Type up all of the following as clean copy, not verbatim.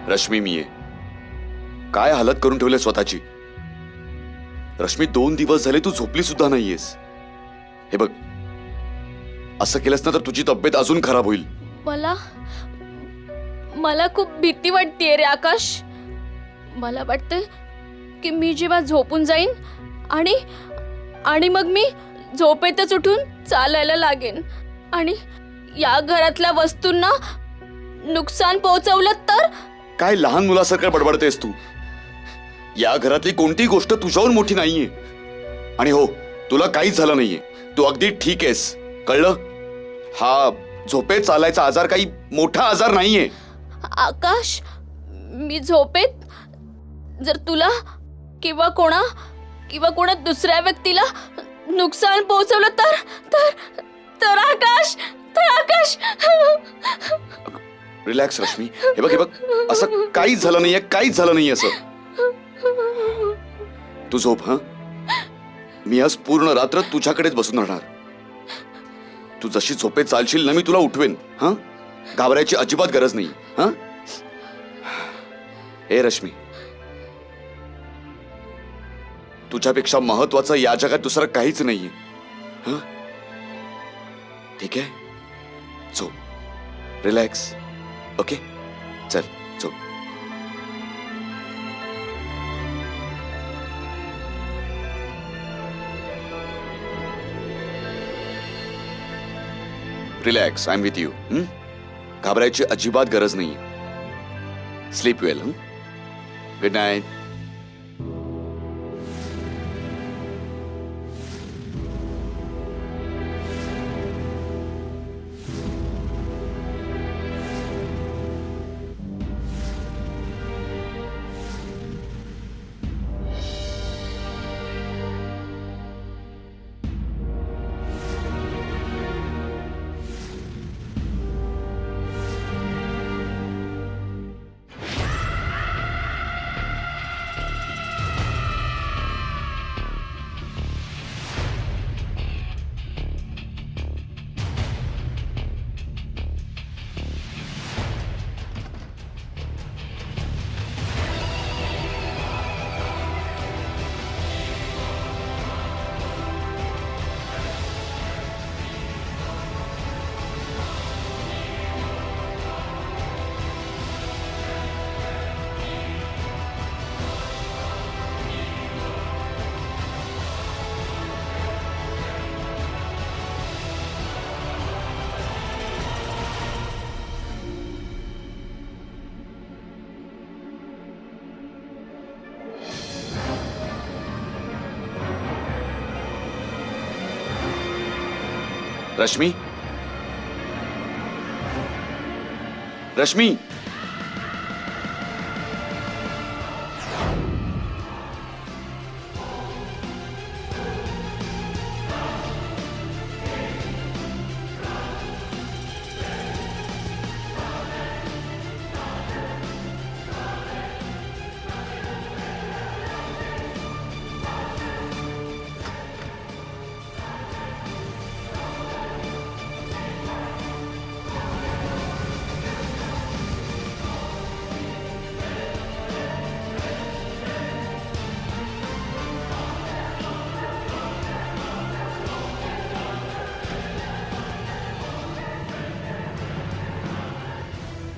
रश्मी, मी आहे. काय हालत करून ठेवले स्वतःची. रश्मी, 2 दिवस झाले तू झोपली सुद्धा नाहीयेस. हे बघ, असं केलंस ना तर तुझी तब्येत अजून खराब होईल. मला खूप भीती वाटतेय रे आकाश. मला वाटतं की मी जेव्हा झोपून जाईन आणि मग मी झोपेतच उठून चालायला लागेन आणि या घरातल्या वस्तूंना नुकसान पोहोचवलं तर. काय लहान मुलासारखं बडबडतेस तू. या घरातली कोणतीही गोष्ट तुझ्याहून मोठी नाहीये. आणि हो, तुला काहीच झालं नाहीये. तू अगदी ठीक आहेस, कळलं. हा झोपेत चालायचा आजार काही मोठा आजार नाहीये. आकाश, मी झोपेत जर तुला किंवा कोणा दुसऱ्या व्यक्तीला नुकसान पोहोचवलं तर तर तर आकाश, रिलॅक्स रश्मी. हे बघ, असं काहीच झालं नाहीये, असं. तू झोप. हा, मी आज पूर्ण रात्र तुझ्याकडेच बसून राहणार. तू जशी झोपेत चालशील ना, मी तुला उठवेन. हा, घाबरायची अजिबात गरज नाही. हा, ए रश्मी, तुझ्यापेक्षा महत्वाचं या जगात दुसरं काहीच नाहीये. हा, ठीक आहे. झोप, रिलॅक्स. ओके, चल झोप. Relax, I am with you. घाबरायची अजिबात गरज नाही. Sleep well. Good night. Rashmi, Rashmi,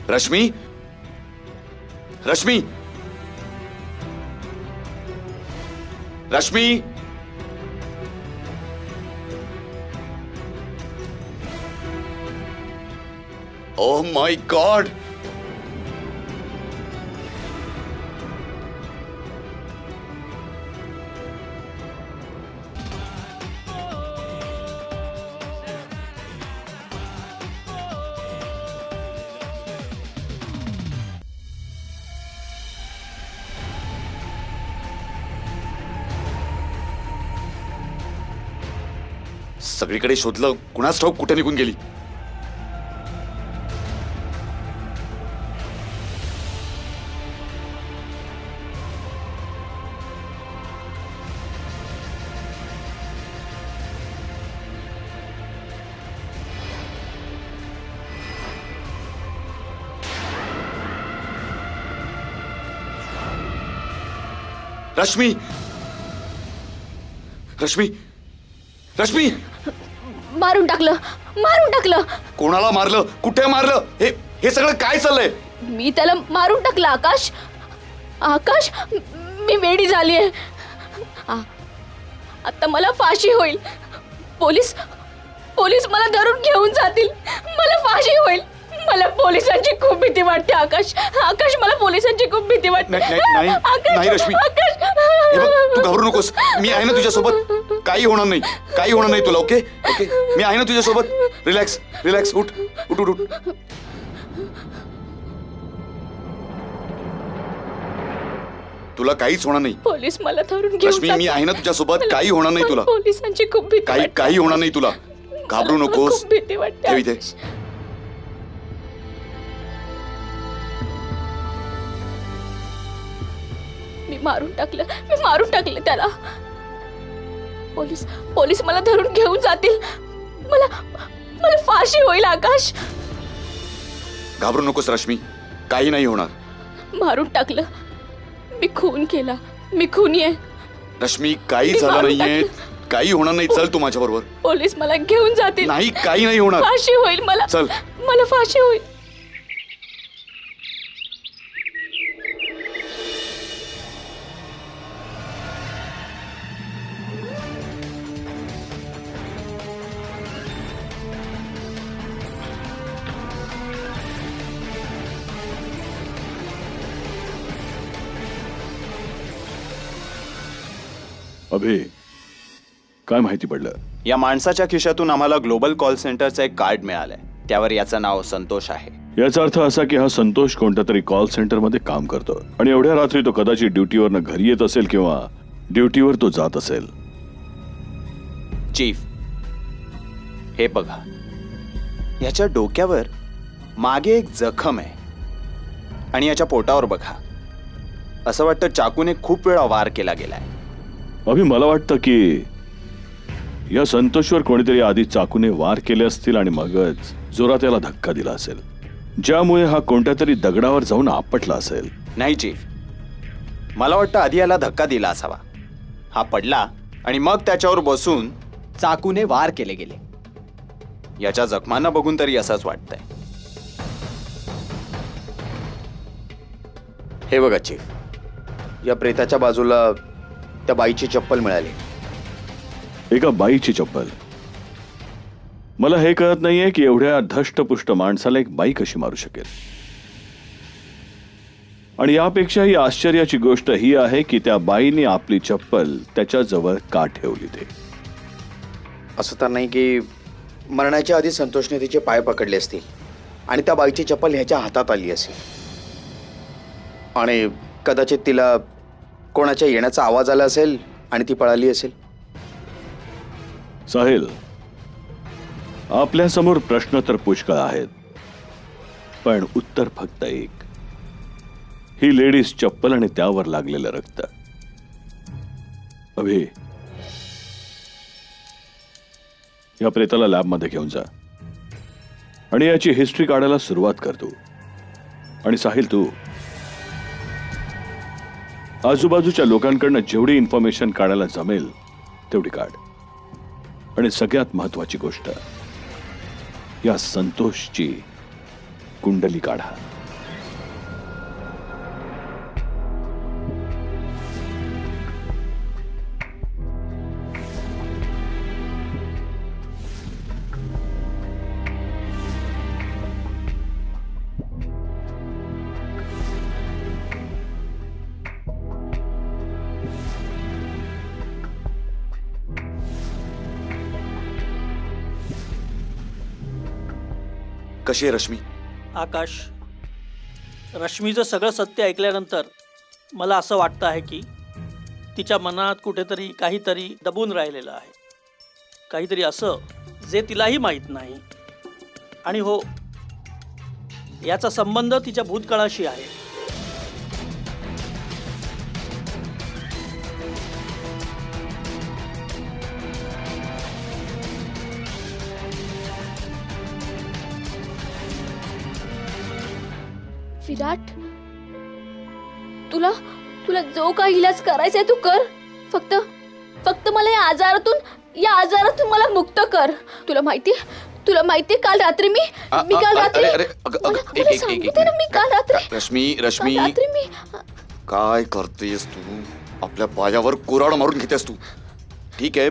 Rashmi, Rashmi, Rashmi, oh my god. सगळीकडे शोधलं, कुणाच ठाऊक कुठे निघून गेली. रश्मी, रश्मी, रश्मी, मारून टाकलं, मारून टाकलं. कोणाला मारलं, कुठे मारलं, हे हे सगळं काय चाललंय? मी त्याला मारून टाकलं. आकाश, आकाश, मी वेडी झालीये. आता मला फाशी होईल. पोलीस पोलीस मला धरून घेऊन जातील. मला फाशी होईल. मला पोलिसांची खूप भीती वाटते. आकाश, आकाश, मला पोलिसांची खूप भीती वाटते. नाही रश्मी, आकाश, हे बघ, तू घाबरू नकोस. मी आहे ना तुझ्यासोबत. काही होणार नाही, काही होणार नाही तुला. ओके ओके, मी आहे ना तुझ्यासोबत. Relax relax. उठ उठ उठ उठ. तुला काहीच होणार नाही. पोलीस मला धरून घेऊन रश्मी, मी आहे ना तुझ्यासोबत. काही होणार नाही तुला. पोलिसांची खूप भीती वाटते. काही होणार नाही तुला. घाबरू नकोस. खूप भीती वाटते. ठेव इथे. मी मारून टाकलं त्याला. पोलीस पोलीस मला धरून घेऊन जातील. मला मला फाशी होईल. आकाश, घाबरू नकोस रश्मी, काही नाही होणार. मारून टाकलं. मी खून केला. मी खूनी आहे. रश्मी, काही मी झालं मारून नाहीये. काही होणार नाही. चल तू माझ्या बरोबर. पोलीस मला घेऊन जातील. नाही, काही नाही होणार. फाशी होईल मला. चल. मला फाशी होईल. अभि, काय माहिती पडलं? या माणसाच्या खिशातून आम्हाला ग्लोबल कॉल सेंटरचं एक कार्ड मिळालंय. त्यावर याचं नाव संतोष आहे. याचा अर्थ असा की हा संतोष कोणत्या तरी कॉल सेंटर मध्ये काम करतो आणि एवढ्या रात्री तो कदाचित ड्युटीवरनं घरी येत असेल किंवा ड्युटीवर तो जात असेल. चीफ, हे बघा, याच्या डोक्यावर मागे एक जखम आहे आणि याच्या पोटावर बघा. असं वाटतं चाकूने खूप वेळा वार केला गेलाय. अभि, मला वाटतं की या संतोषवर कोणीतरी आधी चाकूने वार केले असतील आणि मगच जोरात याला धक्का दिला असेल, ज्यामुळे हा कोणत्या तरी दगडावर जाऊन आपटला असेल. नाही चीफ, मला वाटतं आधी याला धक्का दिला असावा. हा पडला आणि मग त्याच्यावर बसून चाकूने वार केले गेले. याच्या जखमांना बघून तरी असंच वाटतंय. हे बघा चीफ, या प्रेताच्या बाजूला त्या बाईची चप्पल मिळाली. एका बाईची चप्पल? मला हे कळत नाहीये की एवढ्या धष्टपुष्ट माणसाला एक बाई कशी मारू शकेल. आणि यापेक्षाही आश्चर्याची गोष्ट ही आहे की त्या बाईने आपली चप्पल त्याच्या जवळ का ठेवली ते. असं तर नाही की मरण्याच्या आधी संतोषने तिचे पाय पकडले असतील आणि त्या बाईची चप्पल ह्याच्या हातात आली असेल आणि कदाचित तिला कोणाच्या येण्याचा आवाज आला असेल आणि ती पळाली असेल. साहिल, आपल्या समोर प्रश्न तर पुष्कळ आहेत, पण उत्तर फक्त एक. ही लेडीज चप्पल आणि त्यावर लागलेलं रक्त. अभि, या प्रेताला लॅबमध्ये घेऊन जा आणि याची हिस्ट्री काढायला सुरुवात कर तू. आणि साहिल, तू आजूबाजूच्या लोकांकडनं जेवढी इन्फॉर्मेशन काढायला जमेल तेवढी काढ. आणि सगळ्यात महत्वाची गोष्ट, या संतोषची कुंडली काढा. कशी आहे रश्मी? आकाश, रश्मीचं सगळं सत्य ऐकल्यानंतर मला असं वाटतं आहे की तिच्या मनात कुठेतरी काहीतरी दबून राहिलेलं आहे, काहीतरी असं जे तिलाही माहीत नाही. आणि हो, याचा संबंध तिच्या भूतकाळाशी आहे. विराट, तुला तुला जो काही इलाज करायचाय तू कर. फक्त फक्त मला या आजारातून मला मुक्त कर. तुला माहितीये काल रात्री मी काल रात्री मला सांगू दे ना, मी काल रात्री रश्मी काल रात्री मी काय करतेस तू? आपल्या पायावर कुऱ्हाड मारून घेतेस तू. ठीक आहे,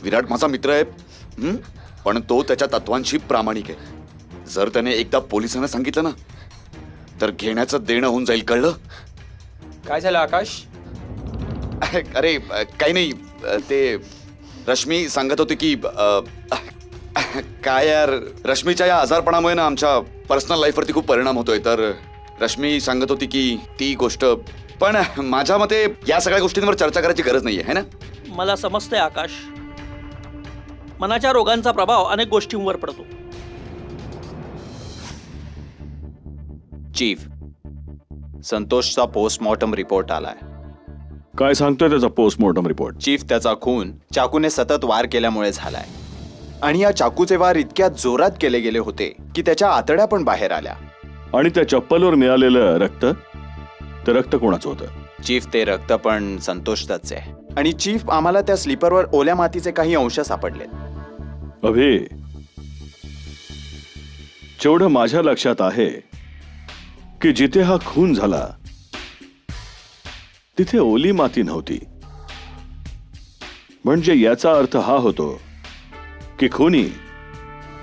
विराट माझा मित्र आहे, पण तो त्याच्या तत्वांशी प्रामाणिक आहे. जर त्याने एकदा पोलिसांना सांगितलं ना तर घेण्याचं देणं होऊन जाईल, कळलं? काय झालं आकाश? अरे काही नाही, ते रश्मी सांगत होती की काय यार, रश्मीच्या या आजारपणामुळे ना आमच्या पर्सनल लाईफवरती खूप परिणाम होतोय. तर रश्मी सांगत होती की ती गोष्ट, पण माझ्या मते या सगळ्या गोष्टींवर चर्चा करायची गरज नाहीये, है ना? मला समजतंय आकाश, मनाच्या रोगांचा प्रभाव अनेक गोष्टींवर पडतो. चीफ, संतोषचा पोस्टमॉर्टम रिपोर्ट आलाय. काय सांगतोय त्याचा पोस्टमॉर्टम रिपोर्ट? चीफ, त्याचा खून चाकूने सतत वार केल्यामुळे झालाय. आणि या चाकूचे वार इतक्या जोरात केले गेले होते की त्याच्या आतड्या पण बाहेर आल्या. आणि त्या चप्पलवर मिळालेलं रक्त, ते रक्त कोणाचं होतं? चीफ, ते रक्त पण संतोषच आहे. आणि चीफ, आम्हाला त्या स्लीपरवर ओल्या मातीचे काही अंश सापडलेत. अभि, जेवढं माझ्या लक्षात आहे की जिथे हा खून झाला तिथे ओली माती नव्हती. म्हणजे याचा अर्थ हा होतो की खुनी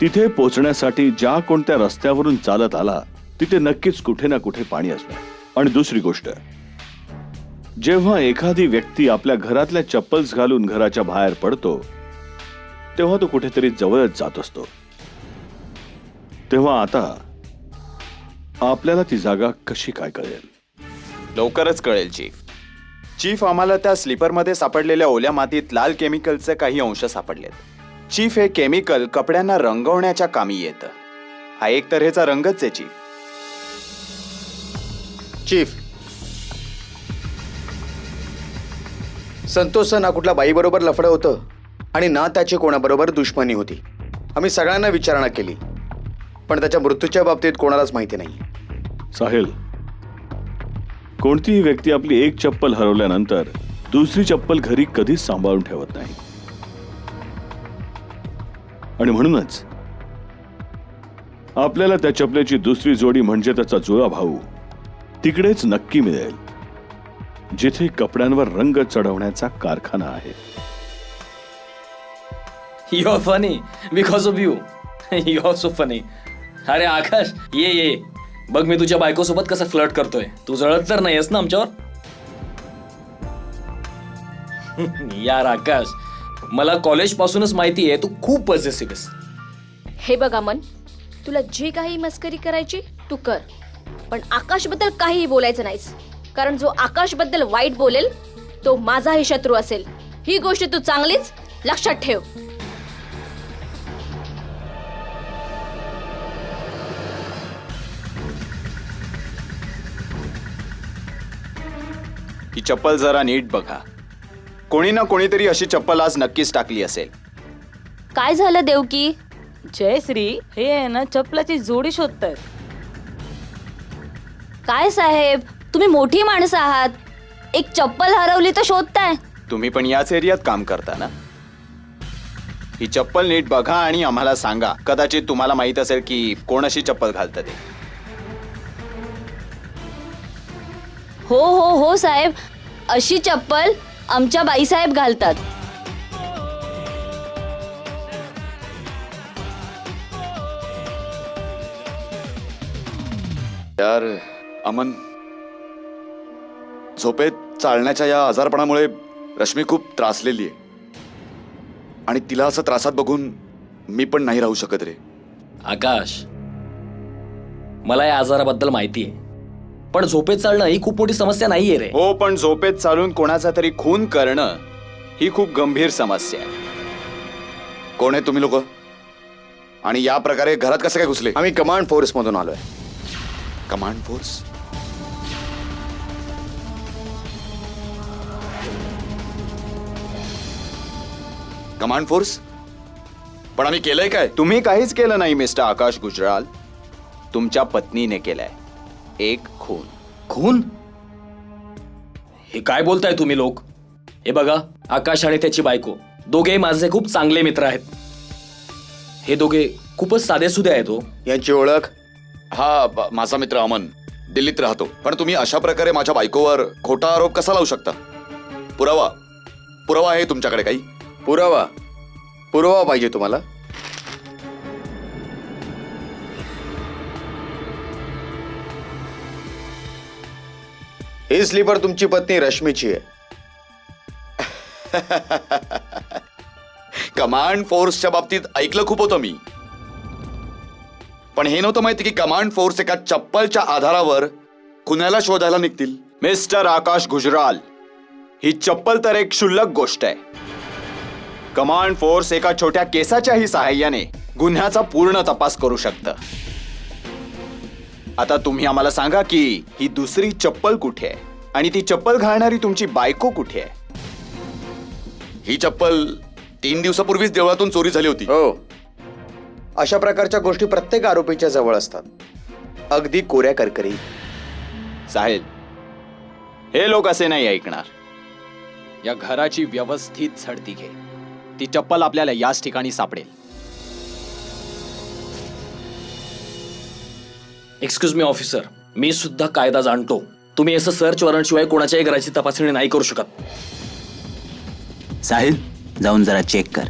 तिथे पोचण्यासाठी ज्या कोणत्या रस्त्यावरून चालत आला तिथे नक्कीच कुठे ना कुठे पाणी असणार. आणि दुसरी गोष्ट, जेव्हा एखादी व्यक्ती आपल्या घरातल्या चप्पल्स घालून घराच्या बाहेर पडतो तेव्हा तो कुठेतरी जवळच जात असतो. तेव्हा आता आपल्याला ती जागा कशी काय कळेल? लवकरच कळेल चीफ. चीफ, आम्हाला त्या स्लीपरमध्ये सापडलेल्या ओल्या मातीत लाल केमिकलचे काही अंश सापडलेत. चीफ, हे केमिकल कपड्यांना रंगवण्याच्या कामी येतं. हा एक तऱ्हेचा रंगच आहे चीफ. चीफ, संतोषचं ना कुठल्या बाईबरोबर लफडं होतं आणि ना त्याची कोणाबरोबर दुश्मनी होती. आम्ही सगळ्यांना विचारणा केली, पण त्याच्या मृत्यूच्या बाबतीत कोणालाच माहिती नाही. साहिल, कोणतीही व्यक्ती आपली एक चप्पल हरवल्यानंतर दुसरी चप्पल घरी कधीच सांभाळून ठेवत नाही. आणि म्हणूनच आपल्याला त्या चपलेची दुसरी जोडी म्हणजे त्याचा जुळा भाऊ तिकडेच नक्की मिळेल जिथे कपड्यांवर रंग चढवण्याचा कारखाना आहे. You are funny because of you. You are so funny. अरे आकाश, ये बघ मी तुझ्या बायकोसोबत कसं फ्लर्ट करतोय. तू जळत तर नाहीयेस ना आमच्यावर? यार आकाश, मला कॉलेज पासूनच माहिती आहे तू खूप पॉझिटिव्ह आहेस. हे बघ अमन, तुला जी काही मस्करी करायची तू कर, पण आकाशबद्दल काहीही बोलायचं नाहीस, कारण जो आकाशबद्दल वाईट बोलेल तो माझाही शत्रू असेल. ही गोष्ट तू चांगलीच लक्षात ठेव. ही चप्पल जरा नीट बघा. कोणी ना कोणीतरी अशी चप्पल आज नक्कीच टाकली असेल. काय झालं देवकी? जयश्री, हे आहे ना चपलाची जोडी शोधतायत. काय साहेब, तुम्ही मोठी माणसं आहात, एक चप्पल हरवली तर शोधताय. तुम्ही पण याच एरियात काम करता ना? ही चप्पल नीट बघा आणि आम्हाला सांगा. कदाचित तुम्हाला माहित असेल की कोण अशी चप्पल घालतं ते. हो हो हो साहेब, अशी चप्पल आमच्या बाईसाहेब घालतात. यार अमन, झोपेत चालण्याच्या या आजारपणामुळे रश्मी खूप त्रासलेली आहे आणि तिला असं त्रासात बघून मी पण नाही राहू शकत रे. आकाश, मला या आजाराबद्दल माहिती आहे, पण झोपेत चालणं ही खूप मोठी समस्या नाहीये रे. हो, पण झोपेत चालून कोणाचा तरी खून करणं ही खूप गंभीर समस्या आहे. कोण आहे तुम्ही लोक आणि या प्रकारे घरात कसं काय घुसले? आम्ही कमांड फोर्स मधून आलोय. Command force? Command force? पण आम्ही केलंय काय? तुम्ही काहीच केलं नाही मिस्टर आकाश गुजराल. तुमच्या पत्नीने केलंय एक खून. खून? हे काय बोलताय तुम्ही लोक? हे बघा, आकाश आणि त्याची बायको दोघे माझे खूप चांगले मित्र आहेत. हे दोघे खूपच साधेसुधे आहेत. हो, यांची ओळख? हा माझा मित्र अमन दिल्लीत राहतो. पण तुम्ही अशा प्रकारे माझ्या बायकोवर खोटा आरोप कसा लावू शकता? पुरावा पुरावा आहे तुमच्याकडे काही? पुरावा? पुरावा पाहिजे तुम्हाला? ही स्लीपर तुमची पत्नी रश्मीची आहे. कमांड फोर्सच्या बाबतीत ऐकलं खूप होतं मी, पण हे नव्हतं माहिती की कमांड फोर्स एका चप्पलच्या आधारावर कुणाला शोधायला निघतील. मिस्टर आकाश गुजराल, ही चप्पल तर एक क्षुल्लक गोष्ट आहे. कमांड फोर्स एका छोट्या केसाच्याही सहाय्याने गुन्ह्याचा पूर्ण तपास करू शकतं. आता तुम्ही आम्हाला सांगा की ही दुसरी चप्पल कुठे आहे आणि ती चप्पल घालणारी तुमची बायको कुठे आहे? ही चप्पल 3 दिवसापूर्वीच देवळातून चोरी झाली होती. हो, अशा प्रकारच्या गोष्टी प्रत्येक आरोपीच्या जवळ असतात, अगदी कोऱ्या करकरी. साहेब, हे लोक असे नाही ऐकणार. या घराची व्यवस्थित झडती घे. ती चप्पल आपल्याला याच ठिकाणी सापडेल. एक्सक्यूज मी ऑफिसर, मी सुद्धा कायदा जाणतो. तुम्ही असं सर्च वॉरंट शिवाय कोणाच्याही घराची तपासणी नाही करू शकत. साहिल, जाऊन जरा चेक कर.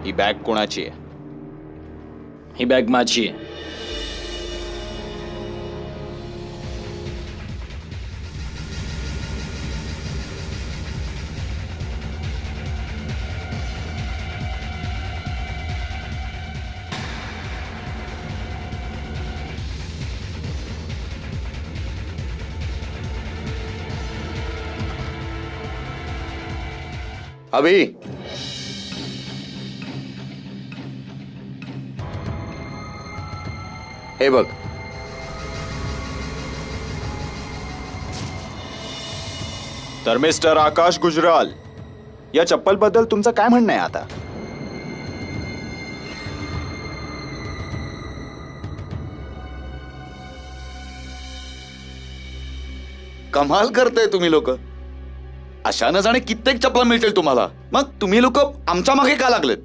ही बॅग कोणाची आहे? ही बॅग माझी आहे. अभि, हे बघ. तर मिस्टर आकाश गुजराल, या चप्पल बद्दल तुमचं काय म्हणणं आहे आता? कमाल करताय तुम्ही लोक. अशा न जाणे कित्येक चपला मिळतील तुम्हाला. मग तुम्ही लोक आमच्या मागे का लागलेत?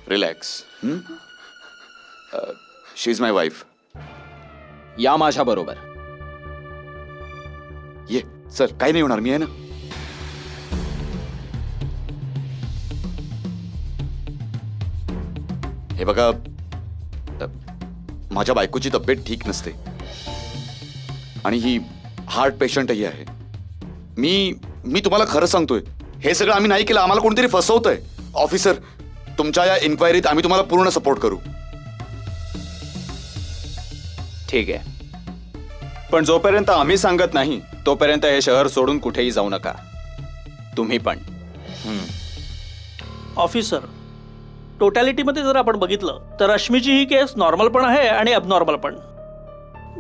Relax. She is my wife. या माझ्या बरोबर. ये चल, काही नाही होणार, मी आहे ना. हे बघा, माझ्या बायकोची तब्येत ठीक नसते आणि ही हार्ट पेशंटही आहे. मी तुम्हाला खरं सांगतोय, हे सगळं आम्ही नाही केलं, आम्हाला कोणतरी फसवतंय. ऑफिसर, तुमच्या या इन्क्वायरीत आम्ही तुम्हाला पूर्ण सपोर्ट करू. ठीक आहे, पण जोपर्यंत आम्ही सांगत नाही तोपर्यंत हे शहर सोडून कुठेही जाऊ नका. तुम्ही पण. ऑफिसर, टोटॅलिटीमध्ये जर आपण बघितलं तर रश्मीची ही केस नॉर्मल पण आहे आणि अबनॉर्मल पण.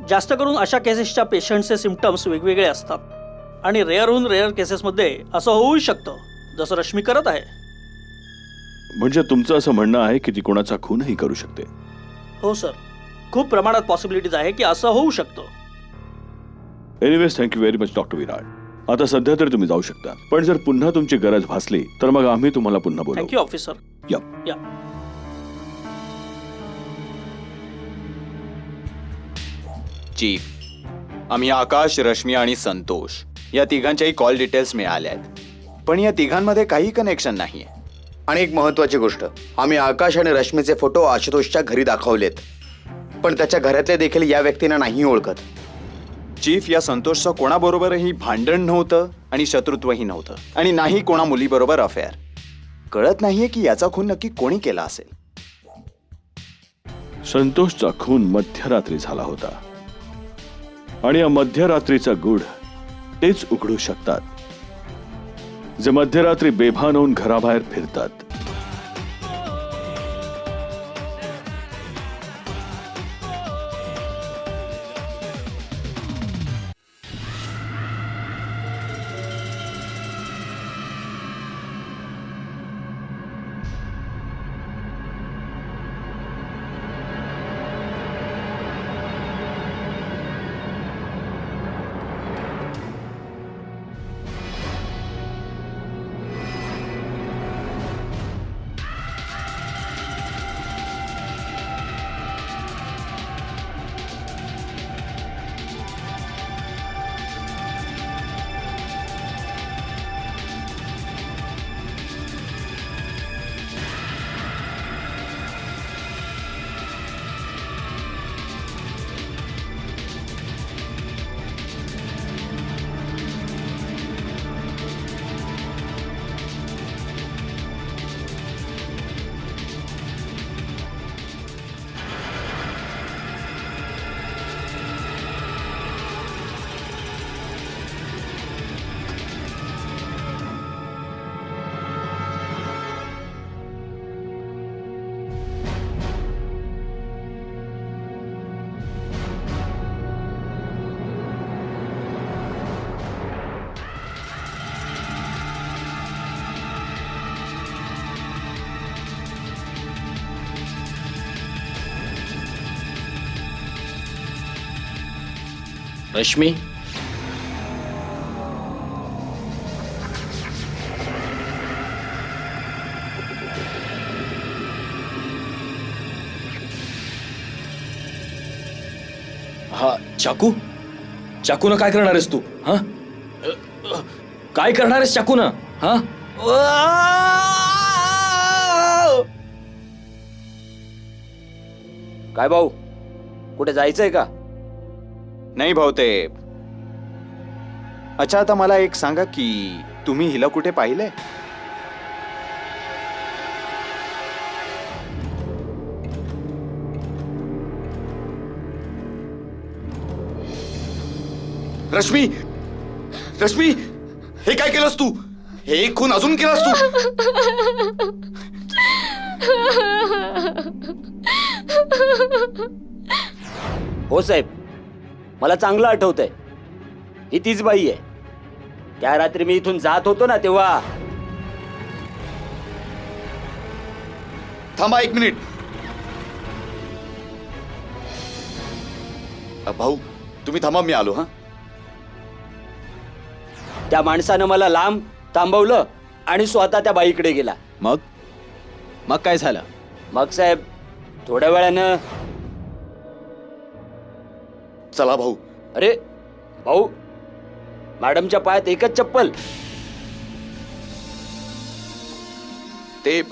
जास्त करून अशा केसेसच्या पेशंटचे सिम्पटम्स वेगवेगळे असतात आणि रेअरहून रेअर केसेसमध्ये असं होऊ शकतं जसं रश्मी करत आहे. म्हणजे तुमचं असं म्हणणं आहे की ती कोणाचा खूनही करू शकते? हो सर, खूप प्रमाणात पॉसिबिलिटीज आहे की असं होऊ शकतं. Anyways, thank you very much doctor Virat. आता सध्या तरी तुम्ही जाऊ शकता, पण जर पुन्हा तुमची गरज भासली तर मग आम्ही तुम्हाला पुन्हा बोलवू. Thank you officer. या. या. चीफ, आम्ही आकाश, रश्मी आणि संतोष या तिघांच्याही कॉल डिटेल्स मिळाल्या आहेत, पण या तिघांमध्ये काही कनेक्शन नाहीये. आणि एक महत्वाची गोष्ट, आम्ही आकाश आणि रश्मीचे फोटो आशुतोषच्या घरी दाखवलेत, पण त्याच्या घरातले देखील या व्यक्तींना नाही ओळखत. चीफ, या संतोषचं कोणाबरोबरही भांडण नव्हतं आणि शत्रुत्वही नव्हतं, आणि नाही कोणा मुलीबरोबर अफेअर. कळत नाहीये की याचा खून नक्की कोणी केला असेल. संतोषचा खून मध्यरात्री झाला होता आणि या मध्यरात्रीचा गूढ तेच उघडू शकतात जे मध्यरात्री बेभान होऊन घराबाहेर फिरतात. रश्मी, हा चाकू, चाकूनं काय करणार आहेस तू? हा, काय करणार आहेस चाकूनं? हा, काय भाऊ, कुठे जायचंय का? नाही भाऊ, ते अच्छा, आता मला एक सांगा की तुम्ही हिला कुठे पाहिलंय? रश्मी, रश्मी, हे काय केलंस तू? हे खून अजून केलास तू? हो साहेब, मला चांगलं आठवतंय. ही तीच बाई आहे. त्या रात्री मी इथून जात होतो ना तेव्हा. थांबा एक मिनिट. भाऊ तुम्ही थांबा, मी आलो. हा त्या माणसानं मला लांब थांबवलं आणि स्वतः त्या बाईकडे गेला. मग मग काय झालं? मग साहेब थोड्या वेळानं, चला भाऊ. अरे भाऊ, मॅडमच्या पायात एकच चप्पल. ते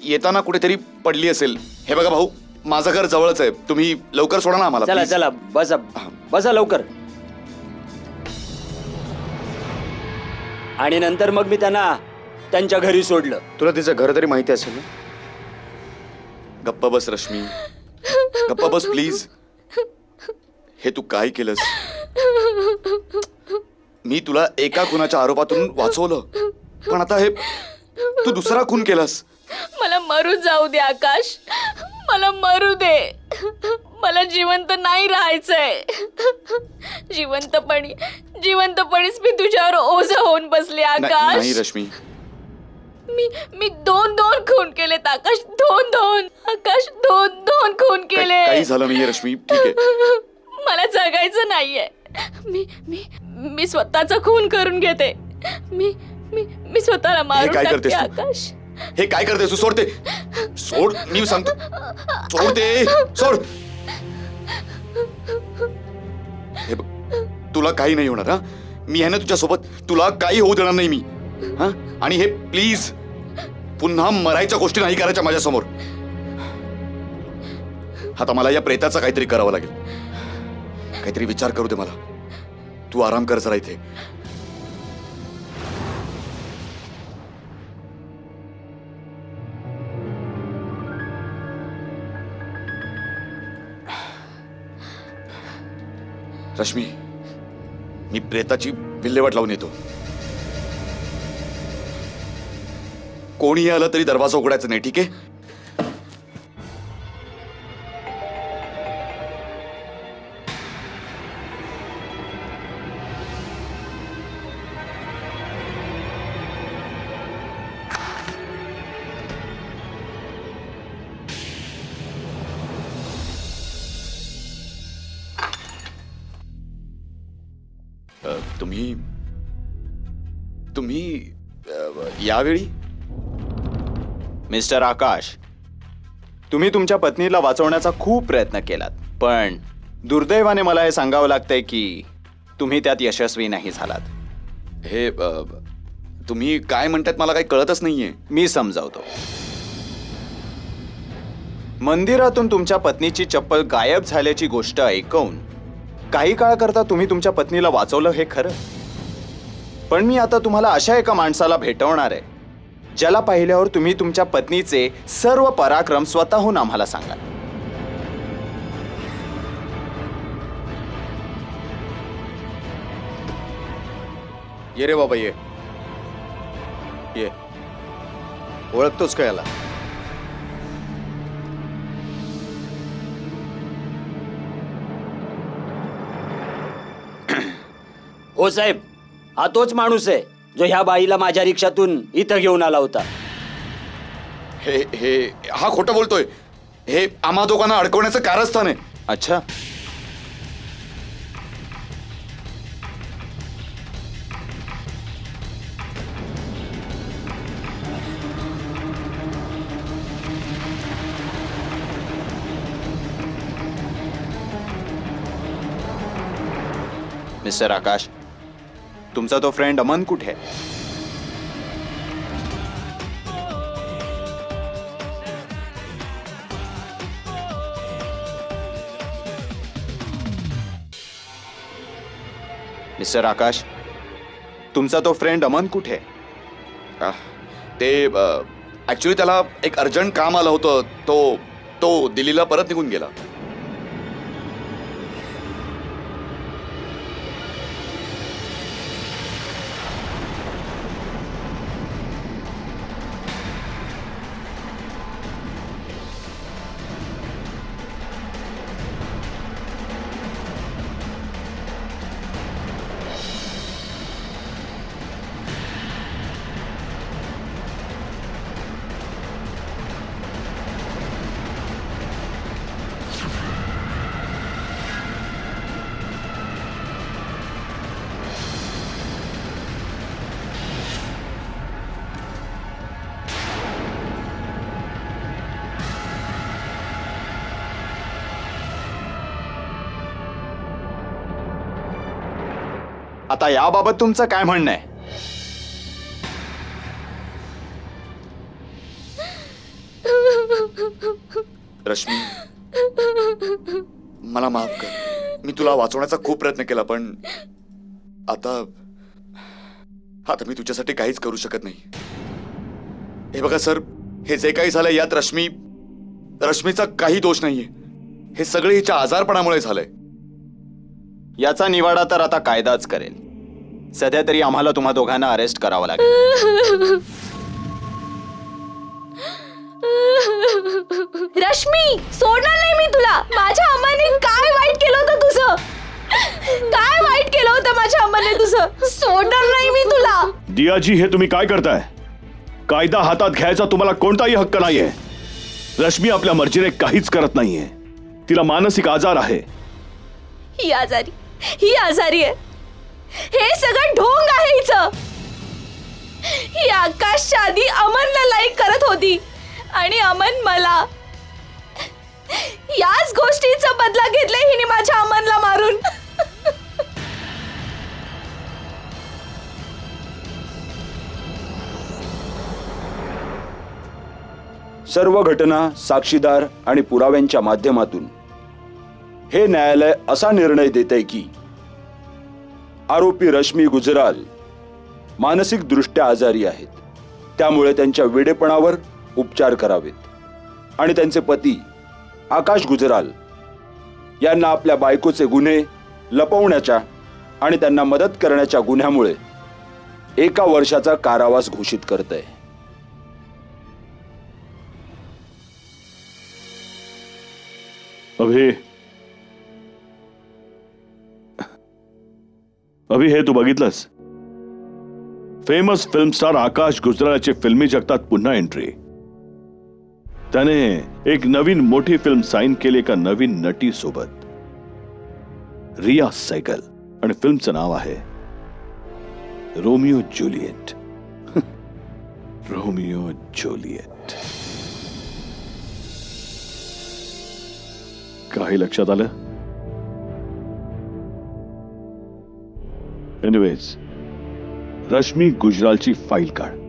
येताना कुठेतरी पडली असेल. हे बघा भाऊ, माझं घर जवळच आहे, तुम्ही लवकर सोडा ना आम्हाला. चला please. चला बसा बसा लवकर. आणि नंतर मग मी त्यांना त्यांच्या घरी सोडलं. तुला तिचं घर तरी माहिती असेल ना? गप्प बस रश्मी, गप्प बस प्लीज. हे तू काय केलंस? मी तुला एका खुनाच्या आरोपातून वाचवलं, पण आता हे तू दुसरा खून केलास. मला मरू जाऊ दे आकाश, मला मरू दे. मला जिवंत नाही राहायचंय. जिवंतपणीच मी तुझ्यावर ओझं होऊन बसले नाही आकाश. रश्मी, मी दोन खून केलेत आकाश. दोन आकाश, दोन खून केले. काही झालं नाहीये रश्मी, ठीक आहे. मला जगायचं नाहीये. मी स्वतःचा खून करून घेते. मी स्वतःला मारून काय टाकते करतेस तू? आकाश. हे काय करतेस तू? सोड ते, सोड, मी सांगतो. सोड ते, सोड. हे बघ, तुला काही नाही होणार. हा, मी आहे ना तुझ्या सोबत. तुला काही होऊ देणार नाही मी. हा, आणि हे प्लीज पुन्हा मरायच्या गोष्टी नाही करायच्या माझ्या समोर. आता मला या प्रेताचा काहीतरी करावं लागेल. काहीतरी विचार करू दे मला. तू आराम कर जरा इथे. रश्मी, मी प्रेताची विल्हेवाट लावून येतो. कोणीही आलं तरी दरवाजा उघडायचा नाही, ठीक आहे? तुम्ही यावेळी मिस्टर आकाश, तुम्ही तुमच्या पत्नीला वाचवण्याचा खूप प्रयत्न केलात, पण दुर्दैवाने मला हे सांगावं लागतंय की तुम्ही त्यात यशस्वी नाही झालात. हे तुम्ही काय म्हणतायत मला काही कळतच नाहीये. मी समजावतो. मंदिरातून तुमच्या पत्नीची चप्पल गायब झाल्याची गोष्ट ऐकून काही काळाकरता तुम्ही तुमच्या पत्नीला वाचवलं हे खरं, पण मी आता तुम्हाला अशा एका माणसाला भेटवणार आहे ज्याला पाहिल्यावर तुम्ही तुमच्या पत्नीचे सर्व पराक्रम स्वतःहून आम्हाला सांगाल. ये रे बाबा, ये ये. ओळखतोस का याला? हो साहेब, हा तोच माणूस आहे जो ह्या बाईला माझ्या रिक्षातून इथं घेऊन आला होता. हे हा खोटं बोलतोय. हे आम्हा दोघांना अडकवण्याचं कारस्थान आहे. अच्छा, मिस्टर आकाश, तुमचा तो फ्रेंड अमन कुठे आहे? मिस्टर आकाश, तुमचा तो फ्रेंड अमन कुठे आहे? ते ऍक्च्युली त्याला एक अर्जंट काम आलं होतं. तो दिल्लीला परत निघून गेला. आता याबाबत तुमचं काय म्हणणं आहे? रश्मी, मला माफ कर. मी तुला वाचवण्याचा खूप प्रयत्न केला, पण आता आता मी तुझ्यासाठी काहीच करू शकत नाही. हे बघा सर, हे जे काही झालंय यात रश्मीचा काही दोष नाहीये. हे सगळे हिच्या आजारपणामुळे झालंय. याचा निवाडा तर आता कायदाच करेल. सध्या तरी आम्हाला तुम्हा दोघांना अरेस्ट करावं लागेल. रश्मी, सोडणार नाही मी तुला. माझ्या अम्माने काय वाईट केलं होतं तुझं? काय वाईट केलं होतं माझ्या अम्माने तुझं? सोडणार नाही मी तुला. दियाजी, हे तुम्ही काय करताय? कायदा हातात घ्यायचा तुम्हाला कोणताही हक्क नाहीये. रश्मी आपल्या मर्जीने काहीच करत नाहीये. तिला मानसिक आजार आहे. ही आजारी आहे. हे सगळं ढोंग आहे हिचं. ही आकाशच्या आधी अमनला लाईक करत होती आणि अमन मला. याच गोष्टीचा बदला घेतलाय हिने माझ्या अमनला मारून. सर्व घटना, साक्षीदार आणि पुराव्यांच्या माध्यमातून हे न्यायालय असा निर्णय देतंय की आरोपी रश्मी गुजराल मानसिकदृष्ट्या आजारी आहेत. त्यामुळे त्यांच्या वेडेपणावर उपचार करावेत आणि त्यांचे पती आकाश गुजराल यांना आपल्या बायकोचे गुन्हे लपवण्याच्या आणि त्यांना मदत करण्याच्या गुन्ह्यामुळे 1 वर्षाचा कारावास घोषित करतंय. अभि, हे तू बघितलंस? फेमस फिल्म स्टार आकाश गुजरालची फिल्मी जगतात पुन्हा एंट्री. त्याने एक नवीन मोठी फिल्म साईन केली एका नवीन नटी सोबत, रिया सैगल, आणि फिल्मचं नाव आहे रोमियो ज्युलिएट. Romeo Juliet. काही लक्षात आलं? एनिवेज, रश्मी गुजरालची फाईल काढ.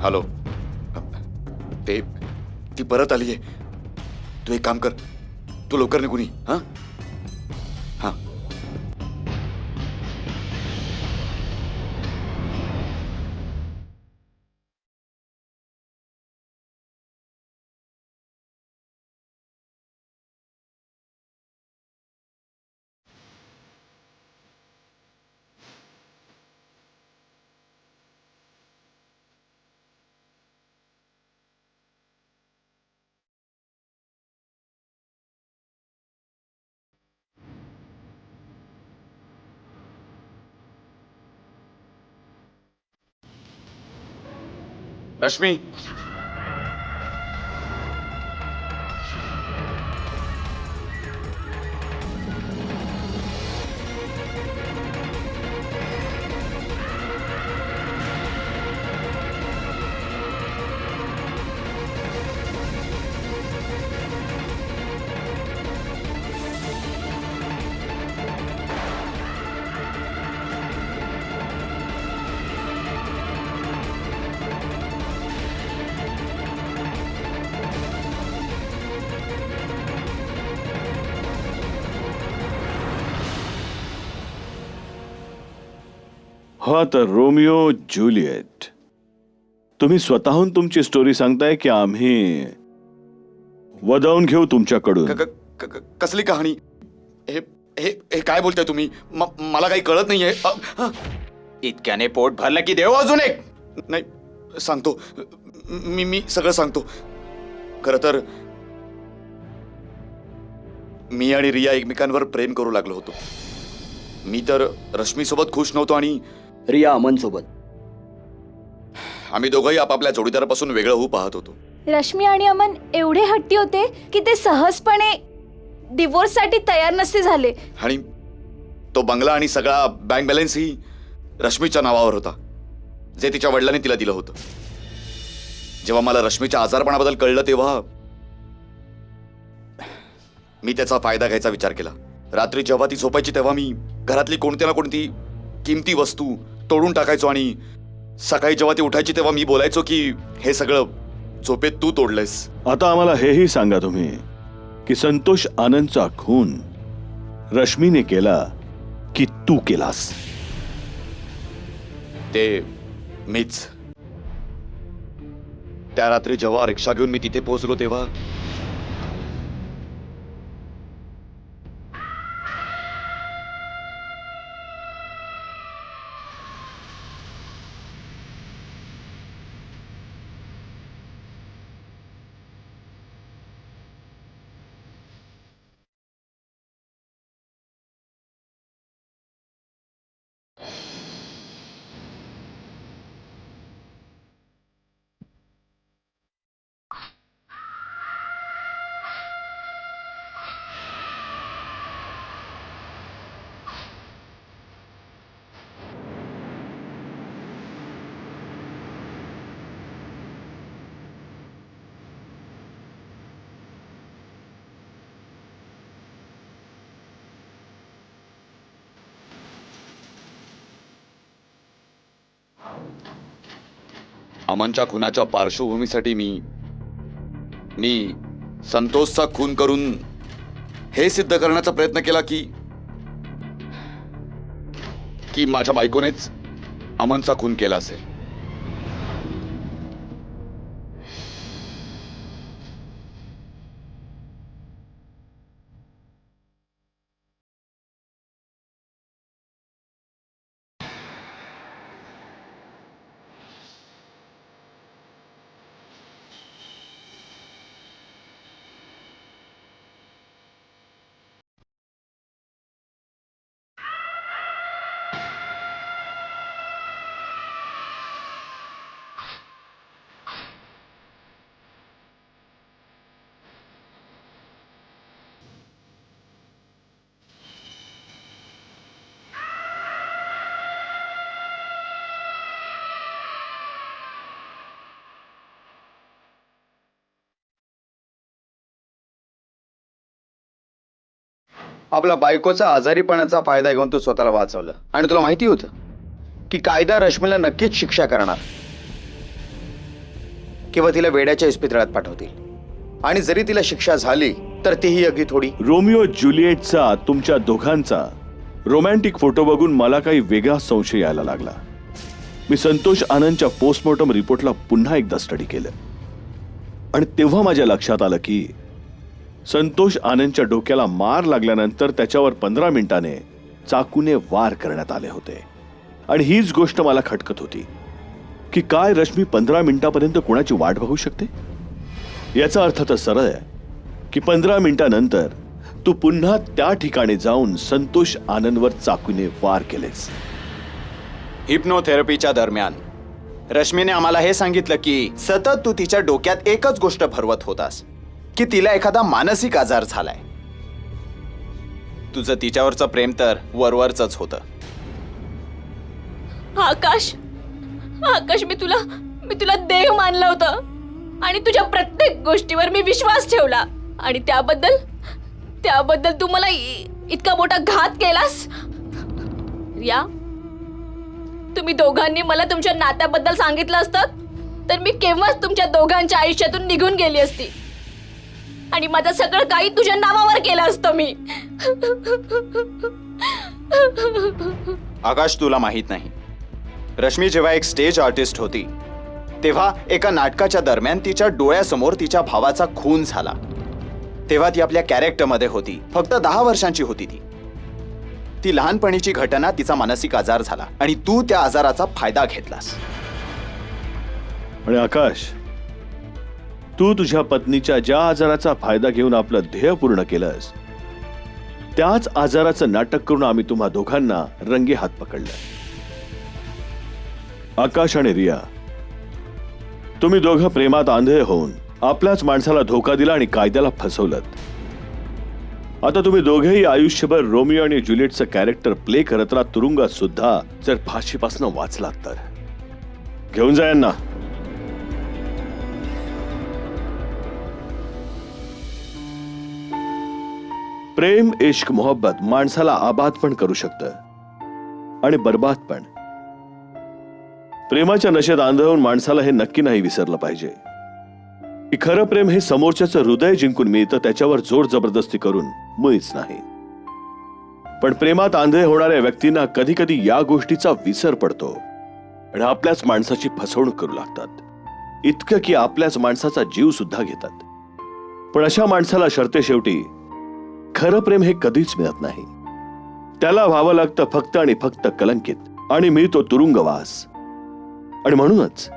हॅलो, ती परत आलीये. तू एक काम कर, तू लवकर निघून ये. हा हा. रश्मी, हा तर रोमिओ ज्युलिएट, तुम्ही स्वतःहून तुमची स्टोरी सांगताय की आम्ही वदवून घेऊ तुमच्याकडून? कसली कहाणी? हे हे हे काय बोलताय तुम्ही? मला काही कळत नाहीये. इतक्याने पोट भरलं की देऊ अजून एक. नाही, सांगतो. मी सगळं सांगतो. खरं तर मी आणि रिया एकमेकांवर प्रेम करू लागलो होतो. मी तर रश्मी सोबत खुश नव्हतो आणि रिया अमन सोबत. आम्ही दोघंही आपापल्या जोडीदारापासून वेगळं होऊ पाहत होतो. रश्मी आणि अमन एवढे हट्टी होते की ते सहजपणे डिवोर्ससाठी तयार नसते झाले. आणि तो बंगला आणि सगळा बँक बॅलन्स ही रश्मीच्या नावावर होता, जे तिच्या वडिलांनी तिला दिलं होतं. जेव्हा मला रश्मीच्या आजारपणाबद्दल कळलं तेव्हा मी त्याचा फायदा घ्यायचा विचार केला. रात्री जेव्हा ती झोपायची तेव्हा मी घरातली कोणती ना कोणती किमती वस्तू तोडून टाकायचो आणि सकाळी जेव्हा ती उठायची तेव्हा मी बोलायचो की हे सगळं झोपेत तू तोडलंयस. आता आम्हाला हेही सांगा तुम्ही की संतोष आनंदचा खून रश्मीने केला की तू केलास? ते मीच. त्या रात्री जेव्हा रिक्षा घेऊन मी तिथे पोहोचलो तेव्हा अमनच्या खुनाच्या पार्श्वभूमीसाठी मी संतोषचा खून करून हे सिद्ध करण्याचा प्रयत्न केला की माझ्या बायकोनेच अमनचा खून केला असेल. आपला बायकोचा आजारीपणाचा फायदा घेऊन तू स्वतःला वाचवलं आणि तुला माहिती होतं की कायदा रश्मीला नक्कीच शिक्षा करणार किंवा तिला वेड्याच्या इस्पितळात पाठवतील आणि जरी तिला शिक्षा झाली तर तीही अगदी थोडी. रोमिओ ज्युलिएटचा तुमच्या दोघांचा रोमॅन्टिक फोटो बघून मला काही वेगळा संशय यायला लागला. मी संतोष आनंदच्या पोस्टमॉर्टम रिपोर्टला पुन्हा एकदा स्टडी केलं आणि तेव्हा माझ्या लक्षात आलं की संतोष आनंदच्या डोक्याला मार लागल्यानंतर त्याच्यावर 15 मिनिटाने चाकूने वार करण्यात आले होते. आणि हीच गोष्ट मला खटकत होती की काय रश्मी 15 मिनिटापर्यंत कोणाची वाट बघू शकते? याचा अर्थ तर सरळ आहे की 15 मिनिटानंतर तू पुन्हा त्या ठिकाणी जाऊन संतोष आनंदवर चाकूने वार केलेस. हिप्नोथेरपीच्या दरम्यान रश्मीने आम्हाला हे सांगितलं की सतत तू तिच्या डोक्यात एकच गोष्ट भरवत होतास की तिला एखादा मानसिक आजार झालाय. तुझं तिच्यावरचं प्रेम तर वरवरच होतं. आकाश, आकाश, मी तुला देव मानलं होतं आणि तुझ्या प्रत्येक गोष्टीवर मी विश्वास ठेवला आणि त्याबद्दल तू मला इतका मोठा घात केलास. रिया, तुम्ही दोघांनी मला तुमच्या नात्याबद्दल सांगितलं असतं तर मी केव्हाच तुमच्या दोघांच्या आयुष्यातून निघून गेली असती आणि माझं सगळं काही तुझ्या नावावर केलं असतं मी. आकाश, तुला माहित नाही, रश्मी जेव्हा एक स्टेज आर्टिस्ट होती तेव्हा एका नाटकाच्या दरम्यान तिच्या डोळ्यासमोर तिच्या भावाचा खून झाला. तेव्हा ती आपल्या कॅरेक्टरमध्ये होती. फक्त 10 वर्षांची होती ती लहानपणीची घटना, तिचा मानसिक आजार झाला आणि तू त्या आजाराचा फायदा घेतलास. आणि आकाश, तू तुझ्या पत्नीच्या ज्या आजाराचा फायदा घेऊन आपलं ध्येय पूर्ण केलंस त्याच आजाराचं नाटक करून आम्ही तुम्हा दोघांना रंगे हात पकडलं. आकाश आणि रिया, तुम्ही दोघं प्रेमात आंधळे होऊन आपल्याच माणसाला धोका दिला आणि कायद्याला फसवलं. आता तुम्ही दोघेही आयुष्यभर रोमिओ आणि ज्युलियटचं कॅरेक्टर प्ले करत राहा तुरुंगात सुद्धा जर फाशीपासून वाचलात तर. घेऊन जा यांना. प्रेम, इश्क, मोहब्बत माणसाला आबाद पण करू शकतं आणि बर्बाद पण. प्रेमाच्या नशेत आंधळून माणसाला हे नक्की नाही विसरलं पाहिजे की खरं प्रेम हे समोरच्याचं हृदय जिंकून मिळतं, त्याच्यावर जोर जबरदस्ती करून मुळीच नाही. पण प्रेमात आंधळे होणाऱ्या व्यक्तींना कधी कधी या गोष्टीचा विसर पडतो आणि आपल्याच माणसाची फसवणूक करू लागतात. इतकं की आपल्याच माणसाचा जीव सुद्धा घेतात. पण अशा माणसाला शेवटी खरं प्रेम हे कधीच मिळत नाही. त्याला व्हावं लागतं फक्त आणि फक्त कलंकित आणि मिळतो तुरुंगवास. आणि म्हणूनच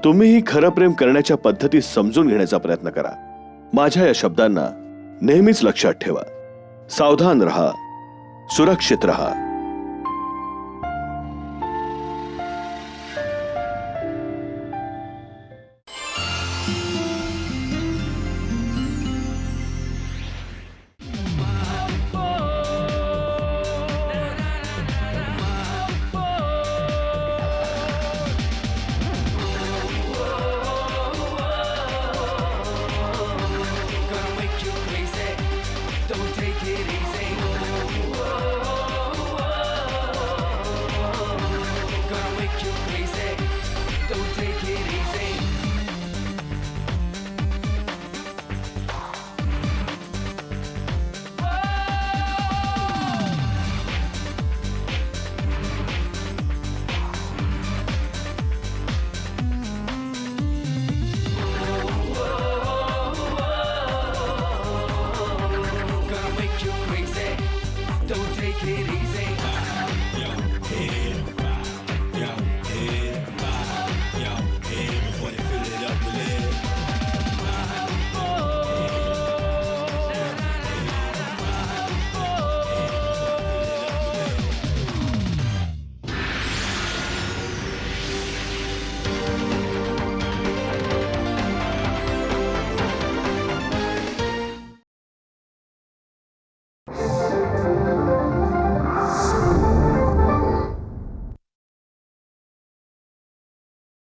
तुम्हीही खरं प्रेम करण्याच्या पद्धती समजून घेण्याचा प्रयत्न करा. माझ्या या शब्दांना नेहमीच लक्षात ठेवा. सावधान रहा, सुरक्षित रहा.